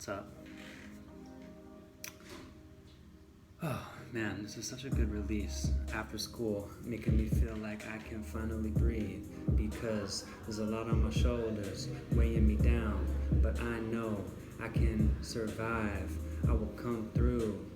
What's up? Oh man, this is such a good release after school, making me feel like I can finally breathe because there's a lot on my shoulders weighing me down, but I know I can survive. I will come through.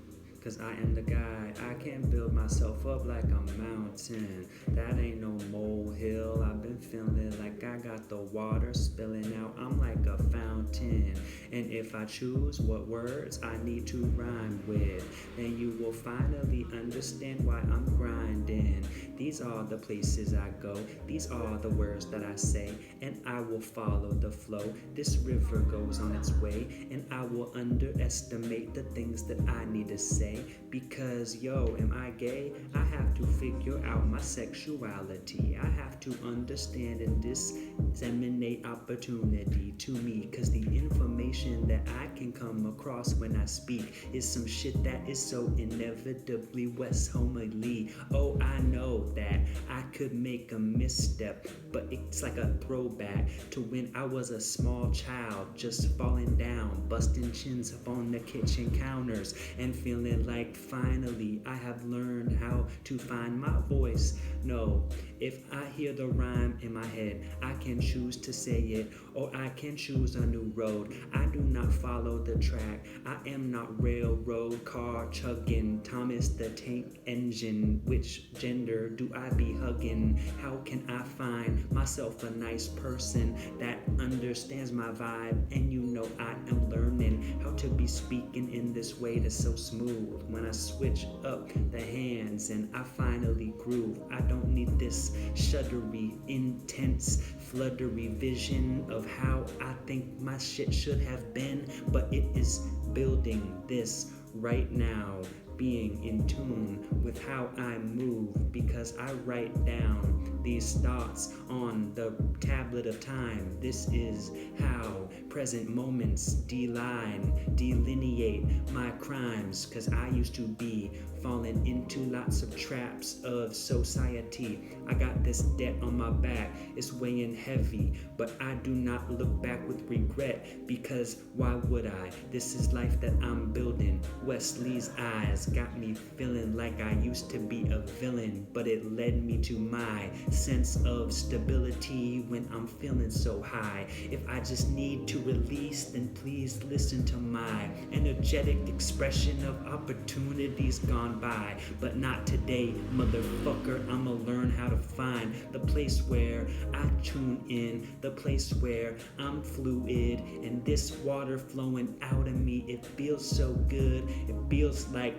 Cause I am the guy, I can build myself up like a mountain. That ain't no molehill. I've been feeling like I got the water spilling out. I'm like a fountain. And if I choose what words I need to rhyme with, then you will finally understand why I'm grinding. These are the places I go, these are the words that I say, and I will follow the flow. This river goes on its way, and I will underestimate the things that I need to say. Because yo, am I gay? I have to figure out my sexuality. I have to understand and disseminate opportunity to me. Cause the information that I can come across when I speak is some shit that is so inevitably West homily. Oh, I know that I could make a misstep, but it's like a throwback to when I was a small child, just falling down, busting chins up on the kitchen counters, and feeling like finally I have learned how to find my voice. No, if I hear the rhyme in my head, I can choose to say it, or I can choose a new road. I do not follow the track. I am not railroad car chugging Thomas the Tank Engine. Which gender do I be hugging? How can I find myself a nice person that understands my vibe? And you know I am learning how to be speaking in this way that's so smooth. When I switch up the hands and I finally groove, I don't need this shuddery, intense, fluttery vision of how I think my shit should have been, but it is building this right now, being in tune with how I move, because I write down these thoughts on the tablet of time. This is how present moments delineate my crimes, cause I used to be falling into lots of traps of society. I got this debt on my back, it's weighing heavy, but I do not look back with regret, because why would I? This is life that I'm building. Westley's eyes got me feeling like I used to be a villain, but it led me to my sense of stability when I'm feeling so high. If I just need to release, then please listen to my energetic expression of opportunities gone by. But not today, motherfucker. I'ma learn how to find the place where I tune in, the place where I'm fluid, and this water flowing out of me, it feels so good. It feels like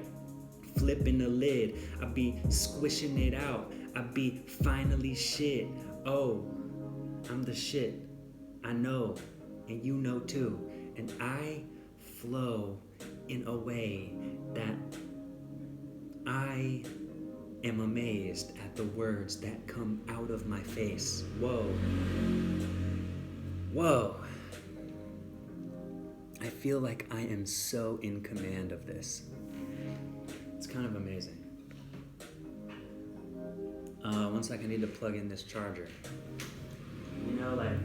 flipping the lid. I be squishing it out. I be finally shit. Oh, I'm the shit. I know, and you know too. And I flow in a way that I am amazed at the words that come out of my face. Whoa. Whoa. I feel like I am so in command of this. It's kind of amazing. One second, I need to plug in this charger. You know, like,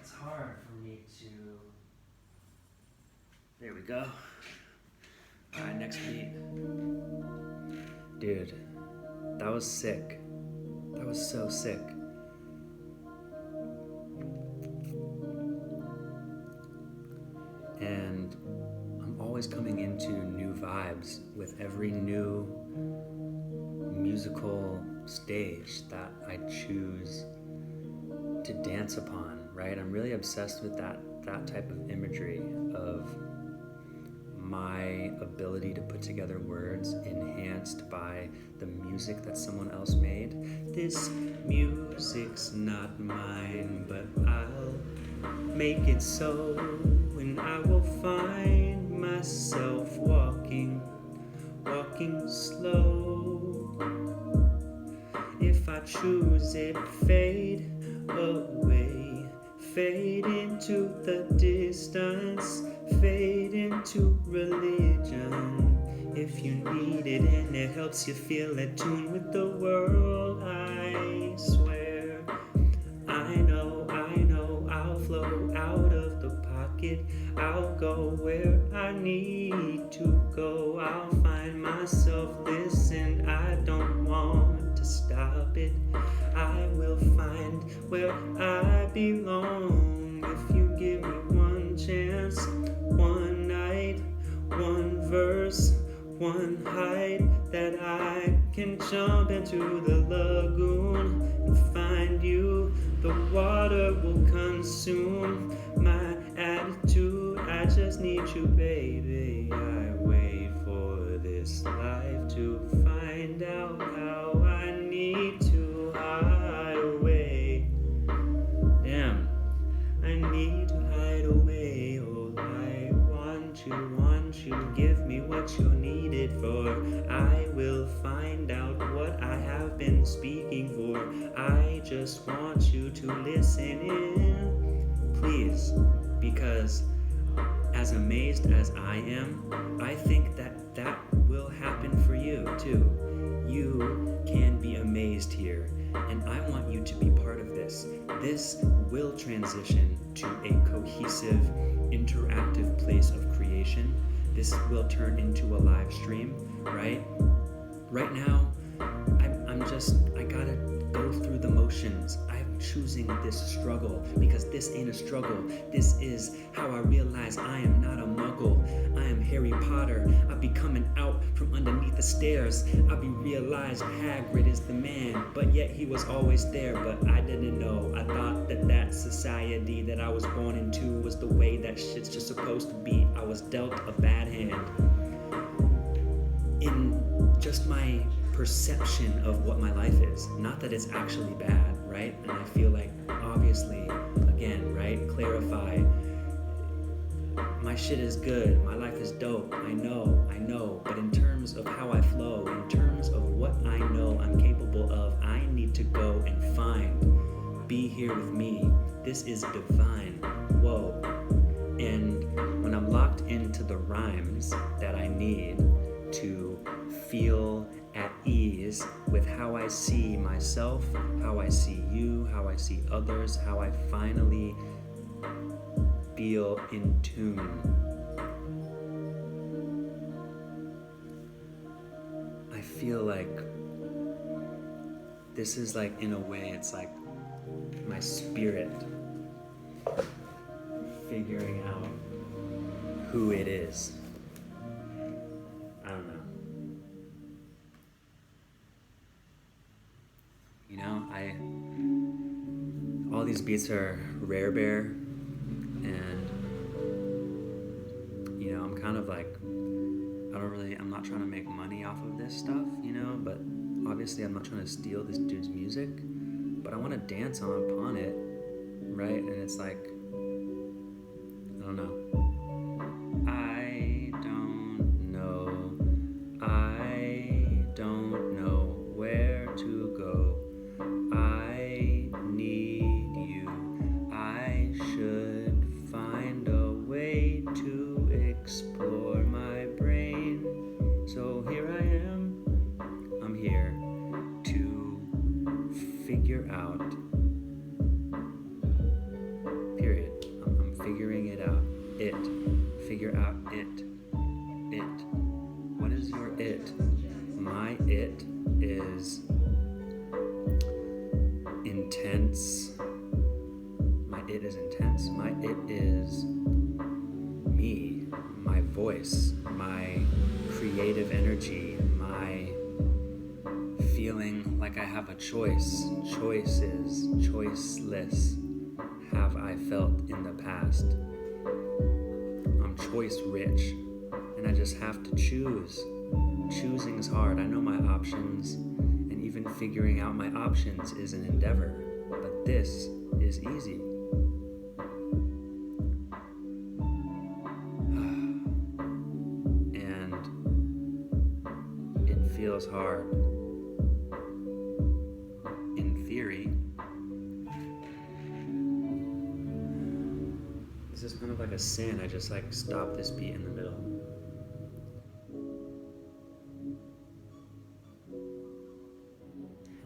it's hard for me to... There we go. Alright, next beat. Dude, that was sick. That was so sick. And I'm always coming into new vibes with every new musical stage that I choose to dance upon, right? I'm really obsessed with that type of imagery of my ability to put together words enhanced by the music that someone else made. This music's not mine, but I'll make it so, and I will find myself walking slow. If I choose it, fade away, fade into the distance, fade into religion. If you need it and it helps you feel at tune with the world, I swear, I know I'll flow out of the pocket it. I'll go where I need to go. I'll find myself listening. I don't want to stop it. I will find where I belong. If you give me one chance, one night, one verse, one height, that I can jump into the lagoon and find you. The water will consume my attitude. I just need you, baby. I wait for this life to find out how I need to hide away. Damn, I need to hide away. Oh, I want you, give me what you needed for. I will find out what I have been speaking for. I just want you to listen in, please, because as amazed as I am, I think that that will happen for you too. You can be amazed here, and I want you to be part of this. This will transition to a cohesive, interactive place of creation. This will turn into a live stream, right? Right now, I gotta go through the motions. I'm choosing this struggle because this ain't a struggle. This is how I realize I am not a muggle. I am Harry Potter. I'll be coming out from underneath the stairs. I'll be realized Hagrid is the man, but yet he was always there, but I didn't know. I thought that society that I was born into was the way that shit's just supposed to be. I was dealt a bad hand. In just my perception of what my life is. Not that it's actually bad, right? And I feel like, obviously, again, right? Clarify. My shit is good. My life is dope. I know. But in terms of how I flow, in terms of what I know I'm capable of, I need to go and find. Be here with me. This is divine. Whoa. And when I'm locked into the rhymes that I need to feel at ease with how I see myself, how I see you, how I see others, how I finally feel in tune. I feel like this is like, in a way, it's like my spirit figuring out who it is. I don't know. You know, all these beats are rare bear, and you know, I'm kind of like, I'm not trying to make money off of this stuff, you know, but obviously I'm not trying to steal this dude's music, but I want to dance upon it, right? And it's like, I don't know. I don't know where to go. I need you. I should find a way to explore my brain. So here I am. I'm here to figure out. Period. I'm figuring it out. Figure out it. What is your it? My it is intense. My it is intense. My it is me, my voice, my creative energy, my feeling like I have a choice. Choices, choiceless have I felt in the past. I'm choice rich, and I just have to choose. Choosing is hard. I know my options, and even figuring out my options is an endeavor, but this is easy. And it feels hard. In theory, this is kind of like a sin. I just like stop this beat in the middle.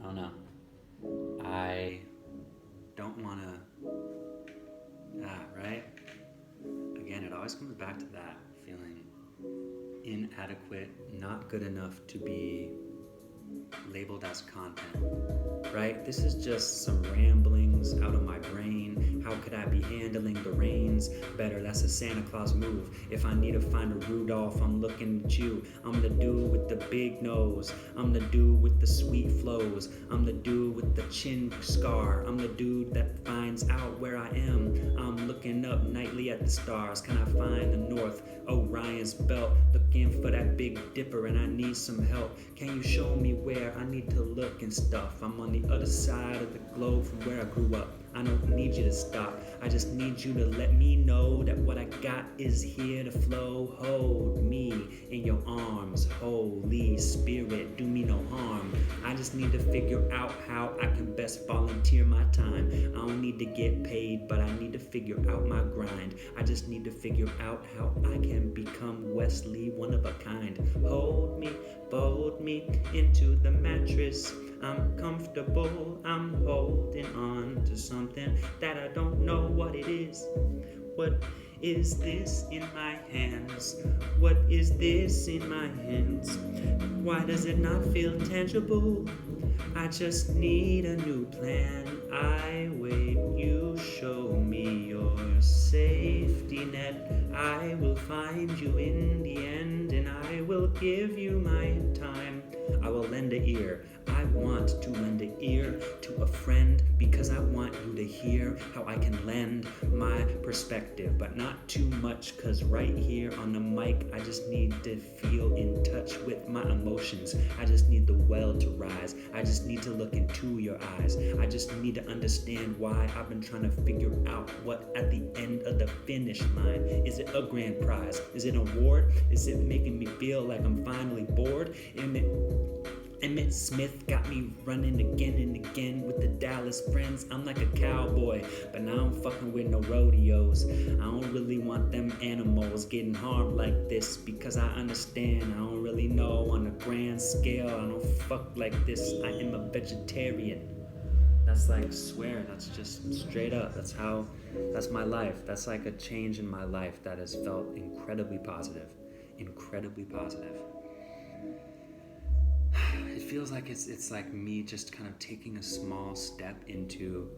I don't know. I don't want to, right? always comes back to that feeling inadequate, not good enough to be labeled as content, right? This is just some ramblings out of my brain. How could I be handling the reins better? That's a Santa Claus move. If I need to find a Rudolph, I'm looking at you. I'm the dude with the big nose. I'm the dude with the sweet flows. I'm the dude with the chin scar. I'm the dude that finds out where I am. I'm looking up nightly at the stars. Can I find the north? Orion's belt. Looking for that Big Dipper and I need some help. Can you show me where I need to look and stuff? I'm on the other side of the globe from where I grew up. I don't need you to stop. I just need you to let me know that what I got is here to flow. Hold me in your arms. Holy Spirit, do me no harm. I just need to figure out how I can best volunteer my time. I don't need to get paid, but I need to figure out my grind. I just need to figure out how I can become Westley, one of a kind. Hold me, fold me into the mattress. I'm comfortable, I'm holding on to something that I don't know what it is. What is this in my hands? What is this in my hands? Why does it not feel tangible? I just need a new plan. I wait, you show me your safety net. I will find you in the end and I will give you my time. I will lend an ear. I want to lend an ear to a friend because I want you to hear how I can lend my perspective, but not too much, cause right here on the mic I just need to feel in touch with my emotions. I just need the well to rise. I just need to look into your eyes. I just need to understand why I've been trying to figure out what at the end of the finish line. Is it a grand prize? Is it an award? Is it making me feel like I'm finally bored? Emmett Smith got me running again and again with the Dallas friends. I'm like a cowboy, but now I'm fucking with no rodeos. I don't really want them animals getting harmed like this because I understand. I don't really know on a grand scale. I don't fuck like this. I am a vegetarian. That's like, swear, that's just straight up. That's my life. That's like a change in my life that has felt incredibly positive. Incredibly positive. It feels like it's like me just kind of taking a small step into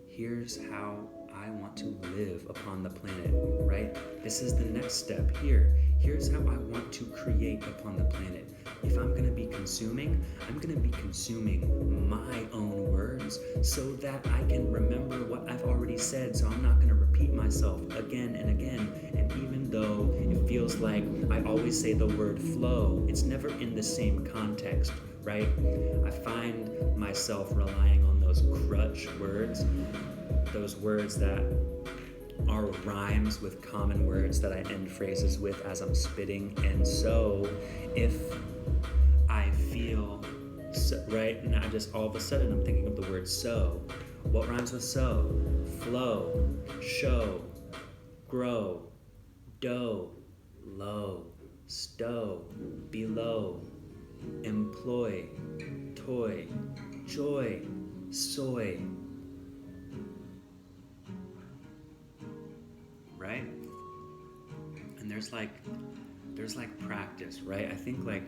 here's how I want to live upon the planet, right? This is the next step here. Here's how I want to create upon the planet. If I'm going to be consuming, I'm going to be consuming my own words so that I can remember what I've already said, so I'm not going to repeat myself again and again. And even though it feels like I always say the word flow, it's never in the same context, right? I find myself relying on those crutch words, those words that are rhymes with common words that I end phrases with as I'm spitting. And so if I feel so, right, and I just all of a sudden I'm thinking of the word so. What rhymes with so? Flow, show, grow, dough, low, stow, below, employ, toy, joy, soy. Right? And there's like practice, right? I think like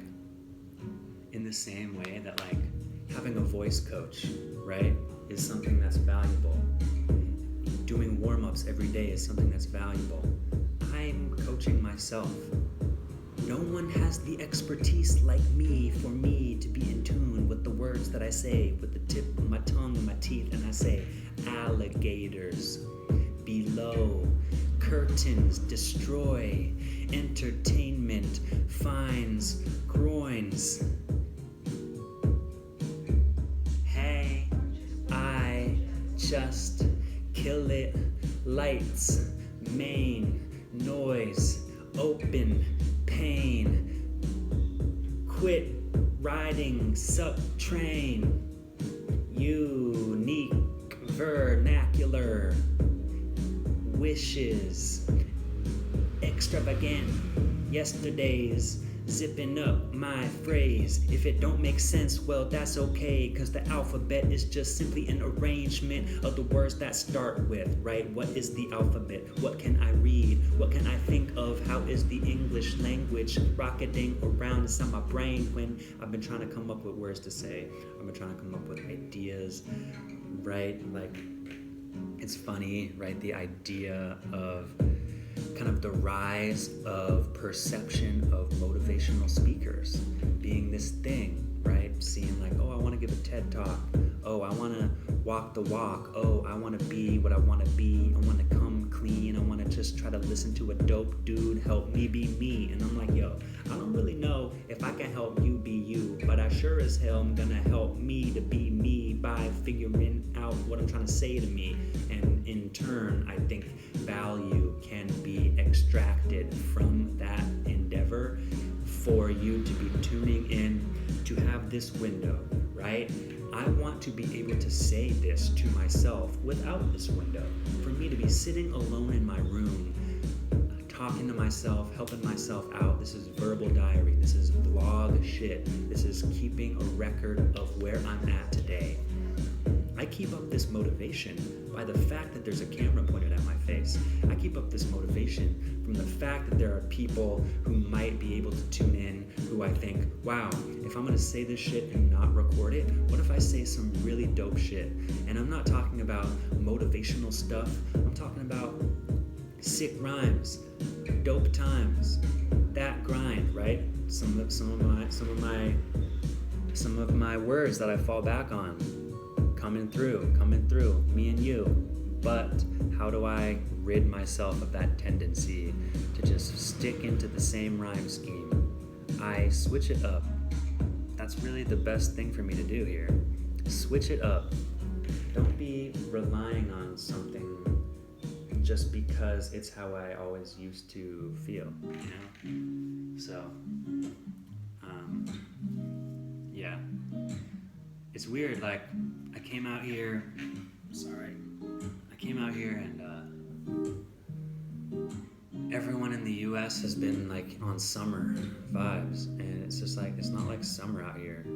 in the same way that like having a voice coach, right, is something that's valuable. Doing warm-ups every day is something that's valuable. I'm coaching myself. No one has the expertise like me for me to be in tune with the words that I say with the tip of my tongue and my teeth, and I say alligators, below, curtains destroy, entertainment finds groins. Hey, I just kill it, lights, main, noise, open, pain, quit riding, suck train, unique vernacular, wishes, extravagant, yesterday's zipping up my phrase. If it don't make sense, well, that's okay, cause the alphabet is just simply an arrangement of the words that start with, right? What is the alphabet? What can I read? What can I think of? How is the English language rocketing around inside my brain when I've been trying to come up with words to say? I've been trying to come up with ideas, right? Like, it's funny, right? The idea of kind of the rise of perception of motivational speakers being this thing, right? Seeing like, oh, I want to give a TED talk. Oh, I want to walk the walk. Oh, I want to be what I want to be. I want to come clean. I want to just try to listen to a dope dude help me be me. And I'm like, yo, I don't really know if I can help you be you, but I sure as hell am gonna help me to be me by figuring out what I'm trying to say to me. And in turn, I think value can be extracted from that endeavor for you to be tuning in to have this window, right? I want to be able to say this to myself without this window. For me to be sitting alone in my room, talking to myself, helping myself out. This is verbal diary. This is blog shit. This is keeping a record of where I'm at today. I keep up this motivation by the fact that there's a camera pointed at my face. I keep up this motivation from the fact that there are people who might be able to tune in who I think, wow, if I'm gonna say this shit and not record it, what if I say some really dope shit? And I'm not talking about motivational stuff. I'm talking about sick rhymes, dope times, that grind, right? Some of my words that I fall back on. Coming through, me and you. But how do I rid myself of that tendency to just stick into the same rhyme scheme? I switch it up. That's really the best thing for me to do here. Switch it up. Don't be relying on something just because it's how I always used to feel, you know? So, yeah. It's weird, like, I came out here and everyone in the US has been like on summer vibes, and it's just like, it's not like summer out here,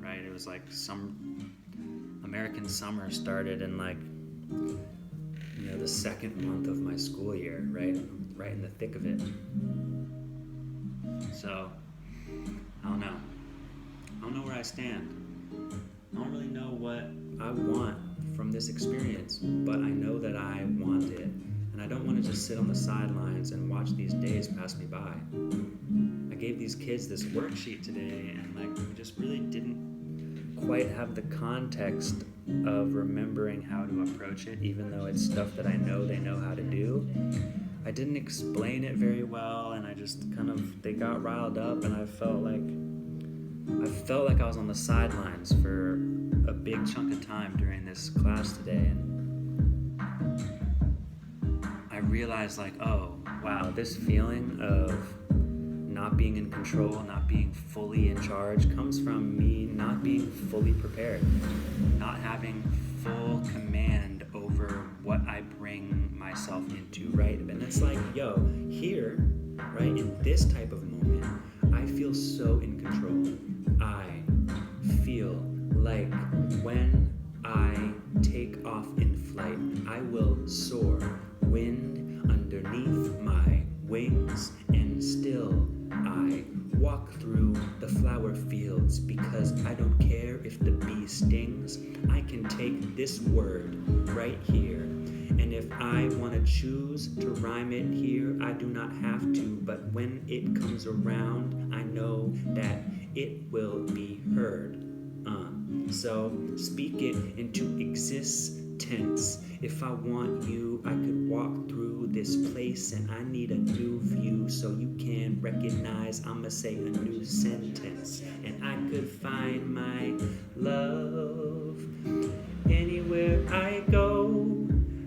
right? It was like American summer started in like, you know, the second month of my school year, right in the thick of it. So, I don't know where I stand. I don't really know what I want from this experience, but I know that I want it, and I don't want to just sit on the sidelines and watch these days pass me by. I gave these kids this worksheet today, and like, we just really didn't quite have the context of remembering how to approach it, even though it's stuff that I know they know how to do. I didn't explain it very well, and I just they got riled up, and I felt like I was on the sidelines for a big chunk of time during this class today, and I realized like, oh, wow, this feeling of not being in control, not being fully in charge comes from me not being fully prepared, not having full command over what I bring myself into, right? And it's like, yo, here, right, in this type of moment, I feel so in control. I feel like when I take off in flight, I will soar, wind underneath my wings, and still I walk through the flower fields because I don't care if the bee stings. I can take this word right here, and if I want to choose to rhyme it here, I do not have to, but when it comes around, I know that it will be heard. So speak it into existence. If I want you, I could walk through this place, and I need a new view so you can recognize I'ma say a new sentence. And I could find my love anywhere I go.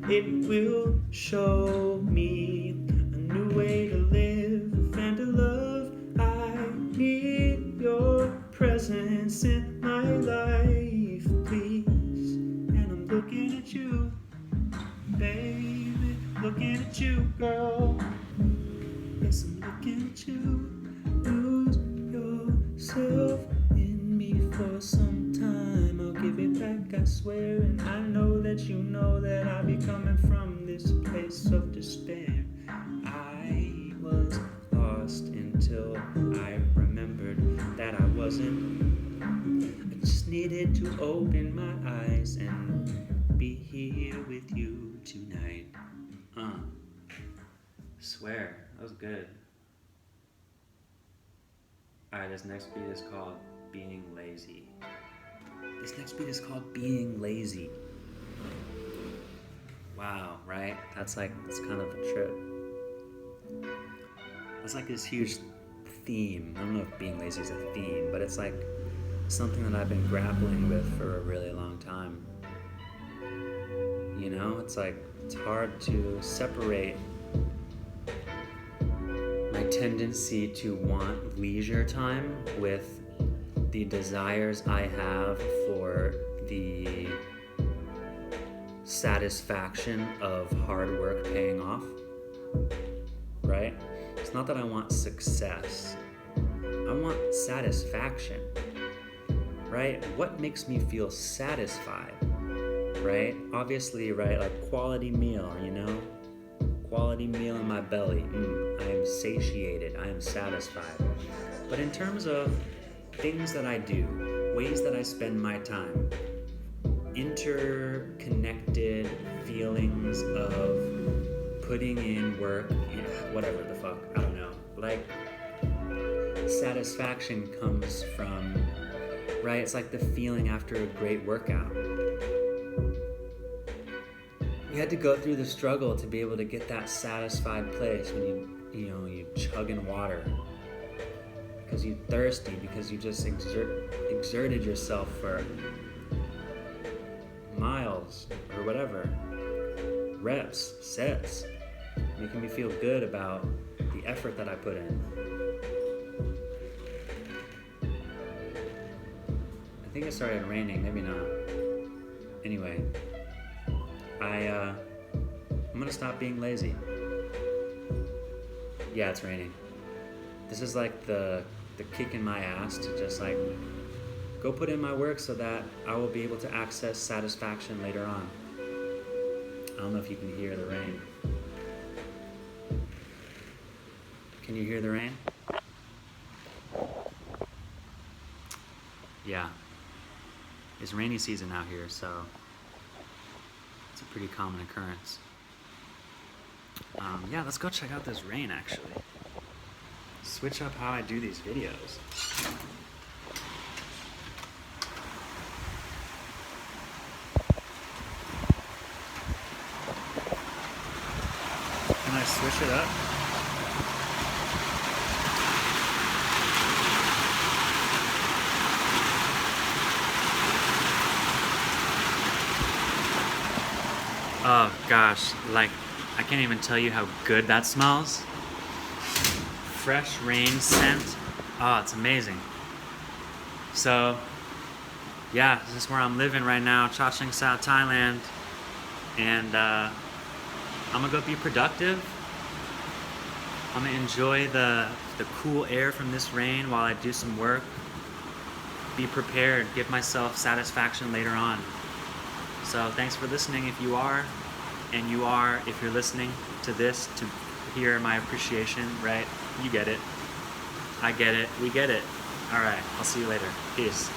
It will show me a new way to live and to love. I need your presence in my life, please. And I'm looking at you, baby, looking at you, girl. Yes, I'm looking at you. Who's yourself in me for some time. I'll give it back, I swear. And I know that you know that I'll be coming from this place of despair. I was lost until I remembered that I wasn't. I just needed to open my eyes and be here with you tonight. Swear, that was good. Alright, this next beat is called Being Lazy. This next beat is called Being Lazy. Wow, right? It's kind of a trip. It's like this huge theme. I don't know if being lazy is a theme, but it's like something that I've been grappling with for a really long time. You know, it's hard to separate my tendency to want leisure time with the desires I have for the satisfaction of hard work paying off, right? It's not that I want success. I want satisfaction, right? What makes me feel satisfied, right? Obviously, right, like quality meal, you know? Quality meal in my belly. I am satiated. I am satisfied. But in terms of things that I do, ways that I spend my time, interconnected feelings of putting in work, whatever the fuck, I don't know. Like, satisfaction comes from, right? It's like the feeling after a great workout. You had to go through the struggle to be able to get that satisfied place when you chugging water because you're thirsty, because you just exerted yourself for miles or whatever, reps, sets, making me feel good about the effort that I put in. I think it started raining, maybe not. Anyway, I'm gonna stop being lazy. Yeah, it's raining. This is like the kick in my ass to just like go put in my work so that I will be able to access satisfaction later on. I don't know if you can hear the rain. Can you hear the rain? Yeah. It's rainy season out here, so it's a pretty common occurrence. Yeah, let's go check out this rain, actually. Switch up how I do these videos. Can I switch it up? Oh gosh, like, I can't even tell you how good that smells. Fresh rain scent. Oh, it's amazing. So, yeah, this is where I'm living right now, Cha Ching Sao, Thailand. And I'm gonna go be productive. I'm gonna enjoy the cool air from this rain while I do some work. Be prepared, give myself satisfaction later on. So thanks for listening if you are, and you are if you're listening to this to hear my appreciation, right? You get it. I get it. We get it. All right, I'll see you later. Peace.